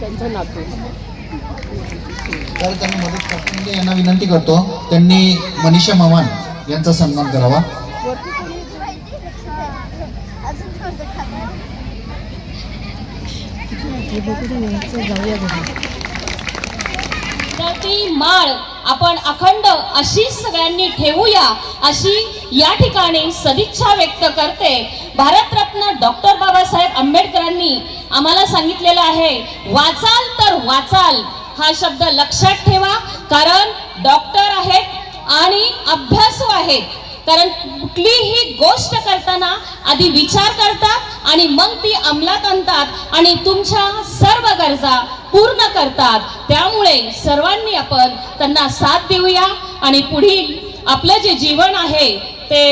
तर त्यांनी मदत करतो म्हणजे यांना विनंती करतो त्यांनी मनीषा मवान यांचा सन्मान करावा. तर ती माळ आपण अखंड अशीच सगळ्यांनी ठेवूया अशी या ठिकाणी सदिच्छा व्यक्त करते. भारतरत्न डॉक्टर बाबासाहेब आंबेडकरांनी आम्हाला सांगितलेलं आहे, वाचाल तर वाचाल हा शब्द लक्षात ठेवा, कारण डॉक्टर आहेत आणि अभ्यासू आहेत. कारण कुठलीही गोष्ट करताना आधी विचार करतात आणि मग ती अंमलात आणतात आणि तुमच्या सर्व गरजा पूर्ण करतात. त्यामुळे सर्वांनी आपण त्यांना साथ देऊया आणि पुढील आपलं जे जीवन आहे ते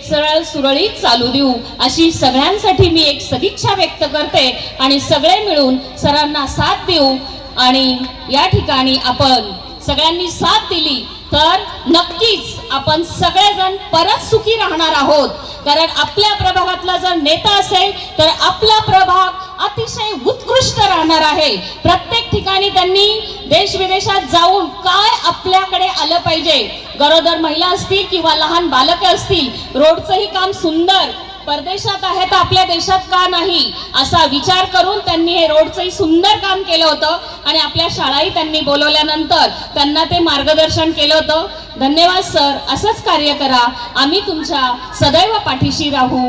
सरळ सुरळीत चालू देऊ अशी सगळ्यांसाठी मी एक सदिच्छा व्यक्त करते आणि सगळे मिळून सरांना साथ देऊ. आणि या ठिकाणी आपण सगळ्यांनी साथ दिली तर नक्कीच आपण सगळेजण परत सुखी राहणार आहोत. कारण आपल्या प्रभागातला जर नेता असेल तर आपला प्रभाग अतिशय उत्कृष्ट राहणार आहे. प्रत्येक ठिकाणी त्यांनी देश विदेशात जाऊन काय आपल्याकडे आलं पाहिजे, गरोदर महिला असतील किंवा लहान बालके असतील, रोडचंही काम सुंदर, परदेशात आहे तर आपल्या देशात का नाही असा विचार करून त्यांनी हे रोडचंही सुंदर काम केलं होतं आणि आपल्या शाळाही त्यांनी बोलवल्यानंतर त्यांना ते मार्गदर्शन केलं होतं. धन्यवाद सर, असंच कार्य करा, आम्ही तुमच्या सदैव पाठीशी राहू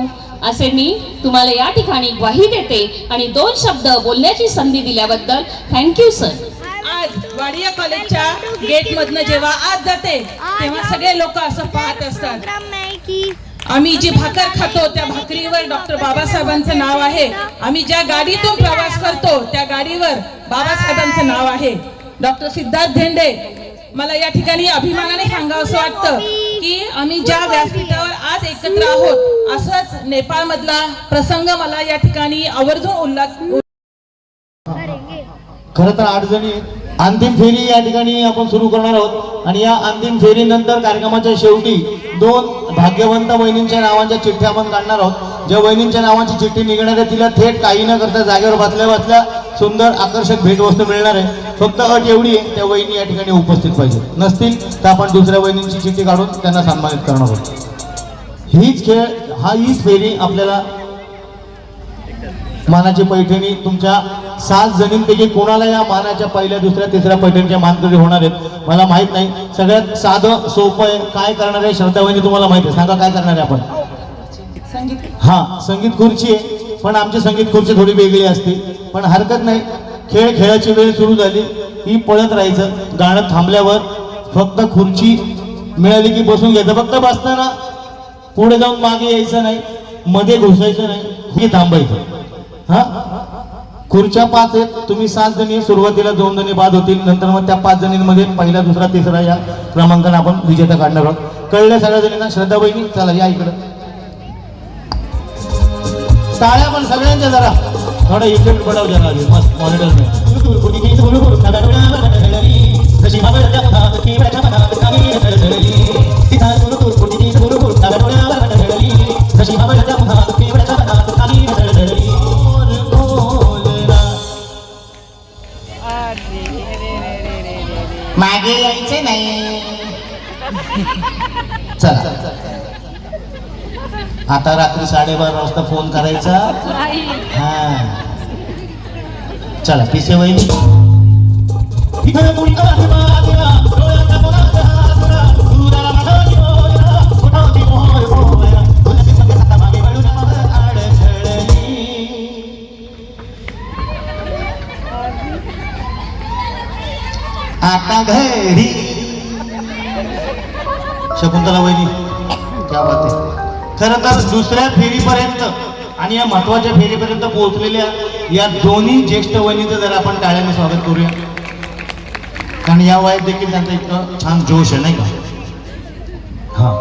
असे मी तुम्हाला या ठिकाणी ग्वाही देते आणि 2 शब्द बोलण्याची संधी दिल्याबद्दल थँक्यू सर. आज वाडिया कॉलेजच्या गेट मधनं जेव्हा आज जाते तेव्हा सगळे लोक असं पाहत असतात. आम्ही जी भाकर खातो त्या भाकरीवर डॉक्टर बाबासाहेबांचं नाव आहे. आम्ही ज्या गाडीतून प्रवास करतो त्या गाडीवर बाबासाहेबांचं नाव आहे. डॉक्टर सिद्धार्थ धेंडे, मला या ठिकाणी अभिमानाने सांगावंसं वाटतं की आम्ही ज्या व्यासपीठावर आज एकत्र आहोत असंच नेपाळ मधला प्रसंग मला या ठिकाणी आवर्जून उल्लेख. खरं तर 8 जणी अंतिम फेरी या ठिकाणी आपण सुरू करणार आहोत आणि या अंतिम फेरीनंतर कार्यक्रमाच्या शेवटी 2 भाग्यवंत वहिनींच्या नावांच्या चिठ्ठ्या आपण काढणार आहोत. ज्या वहिनींच्या नावाची चिठ्ठी निघणार आहे तिला थेट काही न करता जागेवर बसल्या सुंदर आकर्षक भेटवस्तू मिळणार आहे. फक्त अट एवढी आहे, त्या वहिनी या ठिकाणी उपस्थित पाहिजे. नसतील तर आपण दुसऱ्या वहिनींची चिठ्ठी काढून त्यांना सन्मानित करणार आहोत. हीच फेरी आपल्याला मानाची पैठणी तुमच्या 7 जणींपैकी कोणाला या मानाच्या पहिल्या, दुसऱ्या, तिसऱ्या पैठणीच्या मानकरी होणार आहेत मला माहित नाही. सगळ्यात साधं सोपं आहे. काय करणार आहे श्रद्धा वहिनी तुम्हाला माहिती आहे, सांगा काय करणार आहे आपण. संगीत खुर्ची आहे, पण आमची संगीत खुर्ची थोडी वेगळी असते, पण हरकत नाही. खेळाची वेळ सुरू झाली की पळत राहायचं. गाणं थांबल्यावर फक्त खुर्ची मिळाली की बसून घ्यायचं. फक्त बसताना पुढे जाऊन मागे यायचं नाही, मध्ये घुसायचं नाही, हे थांबायचं. खुर्च्या 5 आहेत, तुम्ही 7 जणी, सुरुवातीला 2 जणी बाद होतील, नंतर मग त्या 5 जणींमध्ये पहिला, दुसरा, तिसरा या क्रमांकाने आपण विजेता काढणार आहोत. कळल्या सगळ्या जणींना? श्रद्धा बहिणी चला या इकडं. टाळ्या पण सगळ्यांच्या जरा थोडा इफेक्ट पडाव जरा मस्त मॉनिटर मागे यायचे नाही. चला आता रात्री 12:30 वाजता फोन करायचा. हा चला पिसे वहिनी. आता घरी शकुंतला वहिनी क्या बात आहे. खरं तर दुसऱ्या फेरीपर्यंत आणि या महत्वाच्या फेरीपर्यंत पोहोचलेल्या या दोन्ही ज्येष्ठ वहिनीचं जरा आपण टाळ्याने स्वागत करूया. कारण या वयात देखील त्यांचा इतकं छान जोश आहे नाही का. हा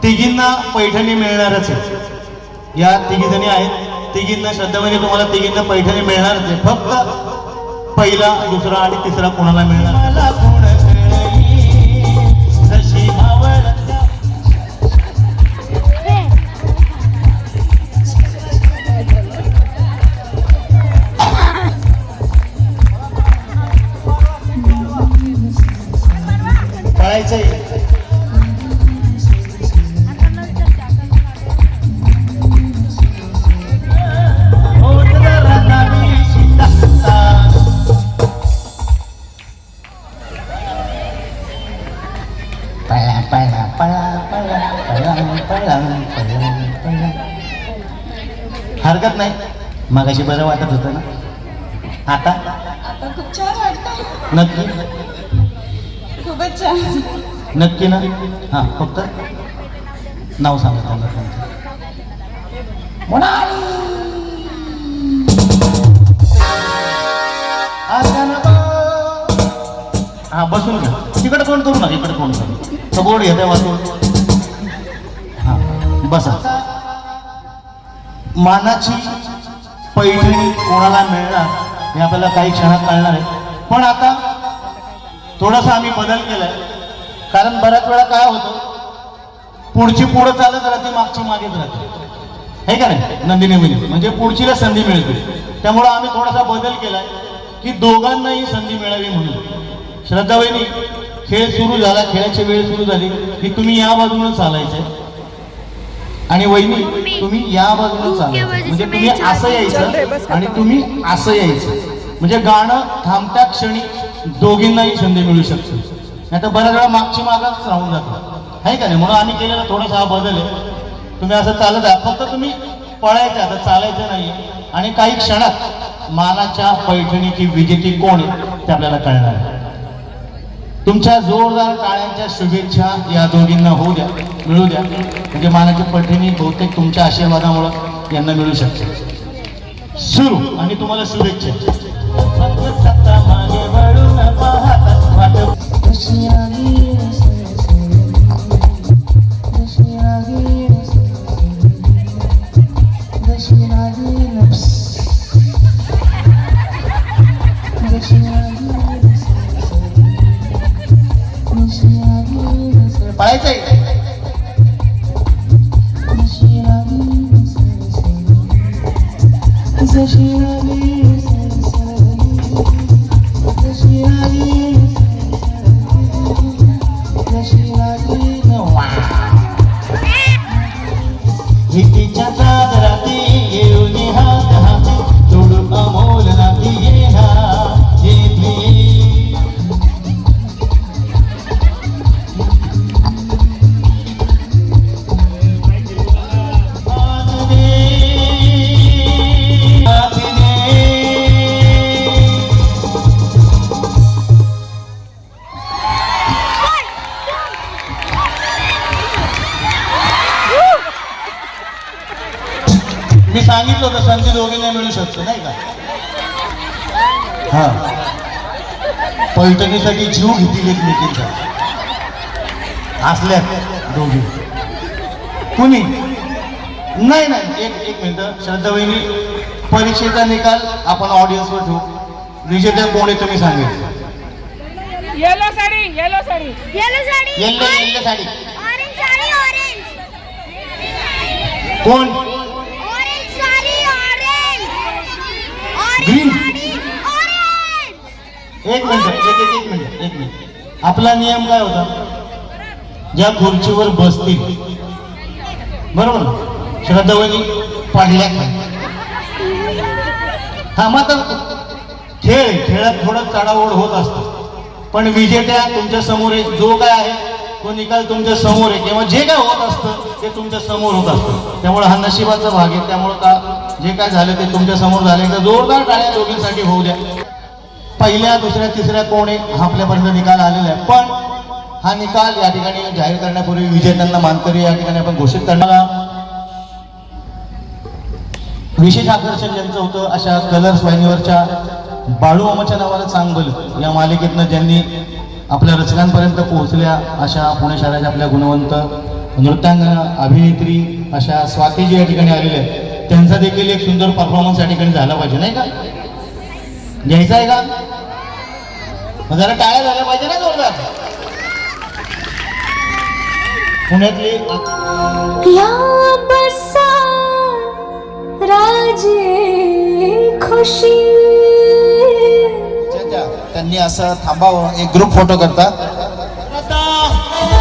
तिघींना पैठणी मिळणारच आहे. या तिघी जणी आहेत, तिघींना श्रद्धा वहिनी तुम्हाला तिघींना पैठणी मिळणारच आहे. फक्त पहिला, दुसरा आणि तिसरा कोणाला मिळणार. पळा पळा पळा पळा पळा पळा पळा पळा. हरकत नाही, मगाशी बरं वाटत होतं ना, आता आता खूप छान वाटतं. नक्की खूपच छान. नक्की ना? हां, फक्त नाव सांगा त्यांना तुमचं. हा, बसून घ्या. तिकडे फोन करू नका, इकडे फोन करू. बोर्ड घेते वाचून. हा, बसा. मानाची पैठणी कोणाला मिळणार हे आपल्याला काही क्षणात कळणार आहे. पण आता थोडासा आम्ही बदल केलाय, कारण बऱ्याच वेळा काय होतं, पुढची पुढं चालत राहते, मागची मागेच राहते, हे का नाही नंदिनी वहिनी? म्हणजे पुढचीला संधी मिळते. त्यामुळं आम्ही थोडासा बदल केलाय की दोघांनाही संधी मिळावी म्हणून. श्रद्धा वहिनी, खेळ सुरू झाला, खेळाची वेळ सुरू झाली की तुम्ही या बाजूने चालायचंय आणि वहिनी तुम्ही या बाजूने चालायचं. म्हणजे तुम्ही असं यायचं आणि तुम्ही असं यायचं. म्हणजे गाणं थांबत्या क्षणी दोघींनाही संधी मिळू शकते. नाही तर बऱ्याच वेळा मागची मागच राहून जातो, आहे का नाही? म्हणून आम्ही केलेला थोडासा हा बदल आहे. तुम्ही असं चालत आहे, फक्त तुम्ही पळायचं, आता चालायचं नाही. आणि काही क्षणात मानाच्या पैठणीची विजेती कोण आहे ते आपल्याला कळणार आहे. तुमच्या जोरदार टाळ्यांच्या शुभेच्छा या दोघींना होऊ द्या, मिळू द्या. म्हणजे मानाची पैठणी बहुतेक तुमच्या आशीर्वादामुळे यांना मिळू शकते. सुरू आणि तुम्हाला शुभेच्छा. मागे वळून पाहता वाट पळायचंय. हितीच्या चादराती येऊन हात हाती जोडू अमोल नाती ये हा येथे. मी सांगितलं होतं संधी दोघींना मिळू शकतो, नाही का? हा, पैठणीसाठी जीव घेतील एकमेकींचा असल्या दोघी. कुणी नाही नाही, एक मिनिट. श्रद्धा वहिनी, परीक्षेचा निकाल आपण ऑडियन्सवर ठेवू. विजेत्या कोण आहे तुम्ही सांगेल. Yellow sari, yellow sari, yellow sari, yellow sari. Orange sari, orange, कोण? Orange sari, orange, green. Sari, orange. एक मिनिट, एक मिनिट. आपला नियम काय होता? ज्या खुर्चीवर बसतील, बरोबर, श्रद्धा वहिनी पडल्या खाली. हा, मग खेळात थोडं चढाओढ होत असतं, पण विजेत्या तुमच्या समोर आहे. जो काय आहे तो निकाल तुमच्या समोर आहे, किंवा जे काय होत असतं ते तुमच्या समोर होत असतं. त्यामुळे हा नशिबाचा भाग आहे. त्यामुळे का जे काय झालं ते तुमच्या समोर झाले. तर जोरदार टाळ्या दोघींसाठी होऊ द्या. पहिल्या, दुसऱ्या, तिसऱ्या कोण आहे हा आपल्यापर्यंत निकाल आलेला आहे. पण हा निकाल या ठिकाणी जाहीर करण्यापूर्वी विजेत्यांना मानकरी या ठिकाणी आपण घोषित करणार. विशेष आकर्षण ज्यांचं होतं अशा कलर्स वाहिनीवरच्या बाळू मामाच्या नावाला चांगलं या मालिकेतनं ज्यांनी आपल्या रचनांपर्यंत पोहोचल्या अशा पुणे शहराच्या आपल्या गुणवंत नृत्यांगना, अभिनेत्री अशा स्वातीजी या ठिकाणी आलेल्या आहेत. त्यांचा देखील एक सुंदर परफॉर्मन्स या ठिकाणी झाला पाहिजे, नाही का? घ्यायचा आहे का? जरा टाळ्या झाल्या पाहिजे ना जोरदार. पुण्यातली या बसा राजे खुशी. त्यांनी असं थांबावं, एक ग्रुप फोटो करता.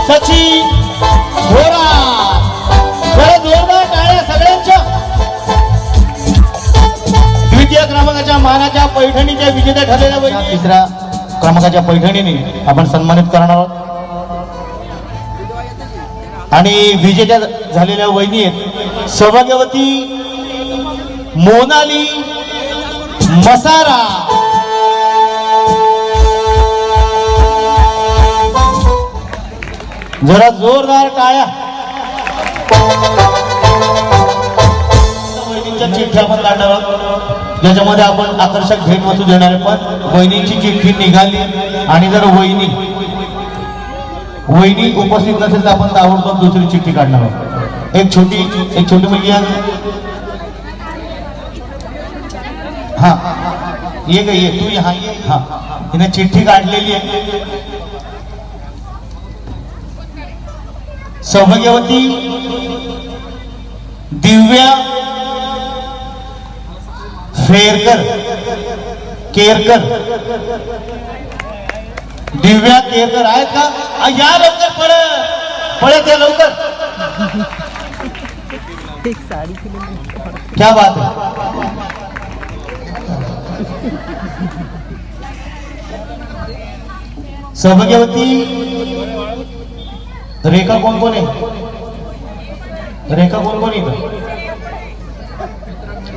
सचिन भोरा, बरं जोरदार टाळ्या सगळ्यांच्या. द्वितीय क्रमांकाच्या मानाच्या पैठणीच्या विजेत्या ठरलेल्या वहिनी, तिसऱ्या क्रमांकाच्या पैठणीने आपण सन्मानित करणार आहोत. आणि विजेत्या झालेल्या वहिनी आहेत सौभाग्यवती मोनाली मसारा. जरा जोरदार टाळ्या. वहिनींच्या चिठ्ठ्या पण काढणार आहोत ज्याच्यामध्ये आपण आकर्षक भेटवस्तू देणार आहे. पण वहिनींची चिठ्ठी निघाली आणि जर वहिनी उपस्थित नसेल तर आपण ताबडतोब दुसरी चिठ्ठी काढणार आहोत. एक छोटी मुलगी आहे. हा ये ग ये तू यहाँ ये. हा हिने चिठ्ठी काढलेली आहे. सौभाग्यवती दिव्या केरकर. दिव्या केरकर आहेत का? या लवकर पळत या लवकर. क्या बात है. सौभाग्यवती रेखा कोण आहे? रेखा कोण इथं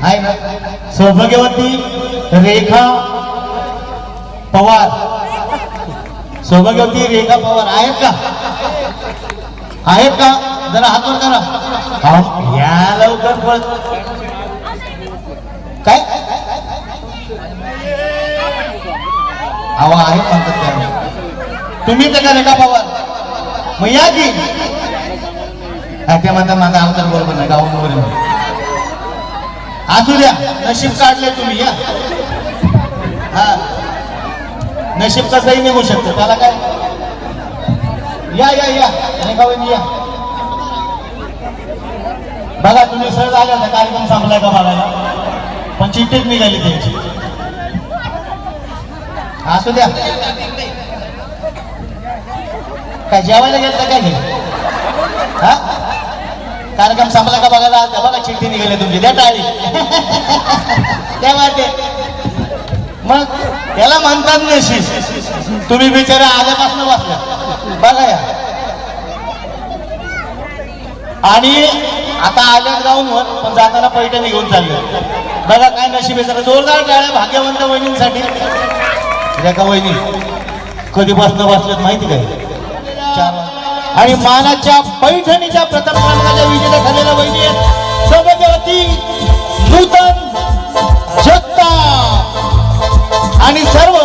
आहे ना? सौभाग्यवती रेखा पवार. सौभाग्यवती रेखा पवार आहेत का? जरा हात वर करा. या लवकर पळत. काय आहे म्हणतात त्या. तुम्ही ते का रेखा पवार? मग या की. ते म्हणतात माझा अवतार बरोबर नाही गावावर. असू द्या नशीब काढले तुम्ही. या हा नशीब कसंही निघू शकतं त्याला काय. या या या रेखावणी या. बघा तुम्ही सहज आल्या होत्या कार्यक्रम संपलाय का बघायला पण चिठ्ठीच निघाली त्यांची. असू द्या. काय जेवायला गेलं काय घे. हा कार्यक्रम संपला का बघायला बघा चिठ्ठी निघाली तुमची. द्या टाळी. त्या वाटे मग त्याला म्हणतात नशीब. तुम्ही बिचारा आल्यापासून बसल्या बघा या. आणि आता आल्यात गाऊनवर पण जाताना पैठणी घेऊन चालले. बघा काय नशीब आहे. जरा जोरदार टाळ्या भाग्यवंत वहिनींसाठी. रेखा वहिनी कधीपासून बसल्यात माहिती काय? 4 आणि मानाच्या पैठणीच्या प्रथम क्रमांकाच्या विजेत्या झालेल्या वहिनी आहेत सौभाग्यवती नूतन जगताप. आणि सर्व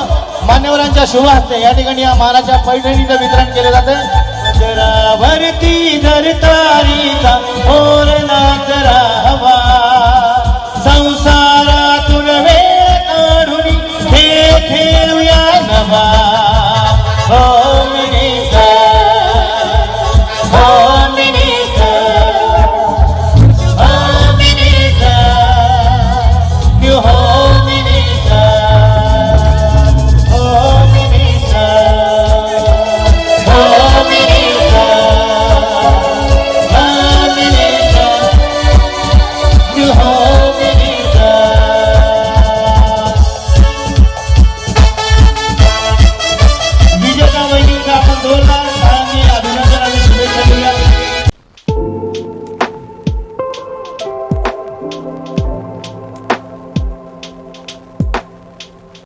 मान्यवरांच्या शुभ हस्ते या ठिकाणी या मानाच्या पैठणीचं वितरण केले जाते. जरा भरती धरतारी का ओर नाचरा